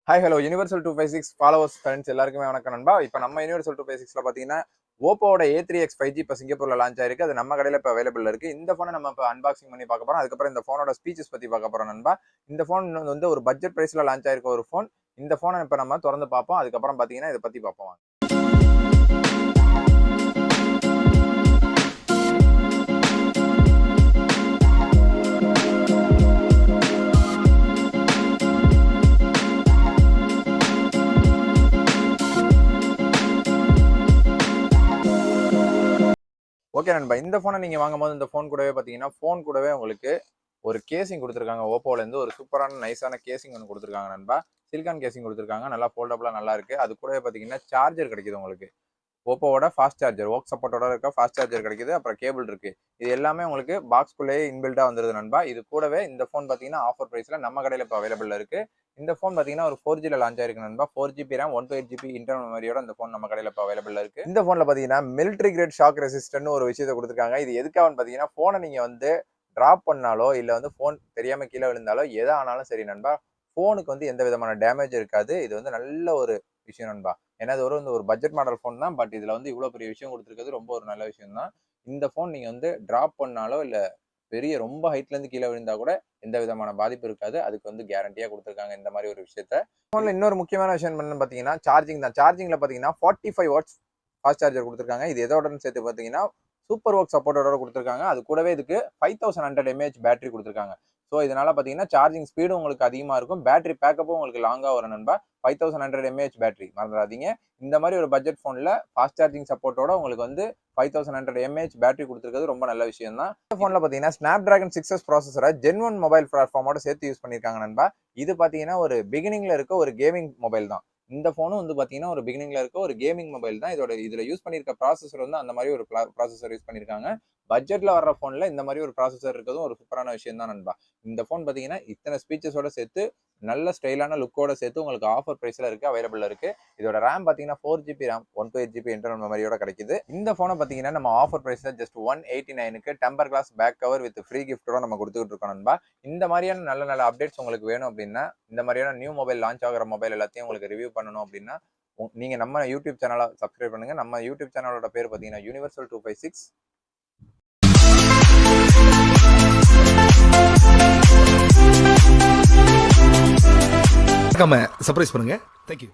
Hi hello universal 256 followers friends எல்லாருக்குமே வணக்கம் நண்பா. இப்போ நம்ம யூனிவர்சல் 256ல பார்த்தீங்கன்னா ஓப்போட A3X 5G இப்போ சிங்கப்பூர்ல லான்ச் ஆயிருக்கு. அது நம்ம கடையில் இப்போ அவைலபிள் இருக்கு. இந்த ஃபோனை நம்ம இப்போ அன்பாக்சிங் பண்ணி பார்க்க போறோம். அதுக்கப்புறம் இந்த ஃபோனோட ஸ்பீச்சஸ் பத்தி பார்க்க போறோம் நண்பா. இந்த ஃபோன் வந்து ஒரு பட்ஜெட் பிரைஸ்ல லான்ச் ஆயிருக்க ஒரு ஃபோன். இந்த ஃபோனை இப்போ நம்ம திறந்து பார்ப்போம். அதுக்கப்புறம் பார்த்தீங்கன்னா இதை பத்தி பார்ப்போம். ஓகே நண்பா, இந்த ஃபோனை நீங்கள் வாங்கும்போது இந்த ஃபோன் கூடவே பார்த்தீங்கன்னா ஃபோன் கூடவே உங்களுக்கு ஒரு கேசிங் கொடுத்துருக்காங்க. ஓப்போலேருந்து ஒரு சூப்பரான நைஸான கேசிங் ஒன்று கொடுத்துருக்காங்க நண்பா. சிலிக்கான் கேசிங் கொடுத்துருக்காங்க. நல்லா ஃபோல்டபுளாக நல்லா இருக்கு. அது கூடவே பார்த்தீங்கன்னா சார்ஜர் கிடைக்குது உங்களுக்கு. ஓப்போவோட ஃபாஸ்ட் சார்ஜர், ஒர்க் சப்போர்ட்டோட இருக்க ஃபாஸ்ட் சார்ஜர் கிடைக்குது. அப்புறம் கேபிள் இருக்கு. இது எல்லாமே உங்களுக்கு பாக்ஸ்குள்ளேயே இன்பில்டா வந்துருது நண்பா. இது கூடவே இந்த ஃபோன் பார்த்தீங்கன்னா ஆஃபர் பிரைஸ்ல நம்ம கடையில் இப்போ அவைலபிள் இருக்கு. இந்த ஃபோன் பார்த்தீங்கன்னா ஒரு 4Gல லான்ச் ஆயிருக்கு நண்பா. 4GB RAM 128GB இன்டர்னல் மெமரியோட இந்த ஃபோன் நம்ம கடையில் இப்போ அவைலபிள் இருக்கு. இந்த ஃபோன்ல பார்த்தீங்கன்னா மிலிட்டரி கிரேட் ஷாக் ரெசிஸ்டன்ட் ஒரு விஷயத்தை கொடுத்துருக்காங்க. இது எதுக்காகன்னு பார்த்தீங்கன்னா ஃபோனை நீங்க வந்து டிராப் பண்ணாலோ இல்லை வந்து ஃபோன் தெரியாம கீழே விழுந்தாலோ எதா ஆனாலும் சரி நண்பா, ஃபோனுக்கு வந்து எந்த விதமான டேமேஜ் இருக்காது. இது வந்து நல்ல ஒரு விஷயம் நண்பா. ஏன்னா இது ஒரு பட்ஜெட் மாடல் ஃபோன் தான். பட் இதுல வந்து இவ்வளவு பெரிய விஷயம் கொடுத்துருக்கிறது ரொம்ப ஒரு நல்ல விஷயம் தான். இந்த ஃபோன் நீங்க வந்து டிராப் பண்ணாலோ இல்ல பெரிய ரொம்ப ஹைட்ல இருந்து கீழே விழுந்தா கூட எந்த விதமான பாதிப்பு இருக்காது. அதுக்கு வந்து கேரண்டியா கொடுத்துருக்காங்க இந்த மாதிரி ஒரு விஷயத்த. ஃபோன்ல இன்னொரு முக்கியமான விஷயம் என்னன்னு பாத்தீங்கன்னா சார்ஜிங் தான். சார்ஜிங்ல பாத்தீங்கன்னா 45 வாட்ஸ் ஃபாஸ்ட் சார்ஜர் கொடுத்துருக்காங்க. இது எதோட சேர்த்து பாத்தீங்கன்னா சூப்பர் ஒர்க் சப்போர்ட்டோட கொடுத்துருக்காங்க. அது கூடவே இதுக்கு 5100 mAh பேட்டரி கொடுத்துருக்காங்க. ஸோ இதனால பார்த்தீங்கன்னா சார்ஜிங் ஸ்பீடு உங்களுக்கு அதிகமாக இருக்கும். பேட்டரி பேக்கப்பும் உங்களுக்கு லாங்காக வரும் நண்பா. 5100 mAh பேட்டரி மறந்துடாதீங்க. இந்த மாதிரி ஒரு பட்ஜெட் ஃபோனில் ஃபாஸ்ட் சார்ஜிங் சப்போர்ட்டோட உங்களுக்கு வந்து 5100 mAh பேட்டரி கொடுத்துருக்கிறது ரொம்ப நல்ல விஷயம் தான். இந்த ஃபோனில் பார்த்தீங்கன்னா ஸ்னாப் டிராகன் 6S ப்ராசஸரை Gen 1 மொபைல் பிளாட்ஃபார்மோட சேர்த்து யூஸ் பண்ணியிருக்காங்க நண்பா. இது பார்த்தீங்கன்னா ஒரு பிகினிங்ல இருக்க ஒரு கேமிங் மொபைல் தான். இந்த ஃபோனும் வந்து பார்த்தீங்கன்னா ஒரு பிகினிங்ல இருக்க ஒரு கேமிங் மொபைல் தான். இதில் யூஸ் பண்ணியிருக்க ப்ராசஸர் வந்து அந்த மாதிரி ஒரு ப்ராசஸர் யூஸ் பண்ணியிருக்காங்க. பட்ஜெட்ல வர்ற ஃபோன்ல இந்த மாதிரி ஒரு ப்ராசஸர் இருக்கிறதும் ஒரு சூப்பரான விஷயம் தான் நண்பா. இந்த ஃபோன் பார்த்தீங்கன்னா இத்தனை ஸ்பீச்சஸோட சேர்த்து நல்ல ஸ்டைலான லுக்கோட சேர்த்து உங்களுக்கு ஆஃபர் பிரைஸ்ல இருக்கு, அவைலபிள் இருக்கு. இதோட ரேம் பார்த்தீங்கன்னா 4GB RAM 128GB இன்டர்னல் மெமரியோட கிடைக்குது. இந்த ஃபோனை பார்த்தீங்கன்னா நம்ம ஆஃபர் பிரைஸ்ல ஜஸ்ட் 189க்கு temper glass back cover with free கிஃப்டோட நம்ம கொடுத்துட்டு இருக்கோம் நண்பா. இந்த மாதிரியான நல்ல நல்ல அப்டேட்ஸ் உங்களுக்கு வேணும் அப்படின்னா, இந்த மாதிரியான நியூ மொபைல் லான்ச் ஆகிற மொபைல் எல்லாத்தையும் உங்களுக்கு ரிவ்யூ பண்ணணும் அப்படின்னா நீங்க நம்ம யூடியூப் சேனலை சப்ஸ்கிரைப் பண்ணுங்க. நம்ம யூடியூப் சேனலோட பேர் பார்த்தீங்கன்னா யூனிவர்சல் 256. சர்ப்ரைஸ் பண்ணுங்க. தேங்க்யூ.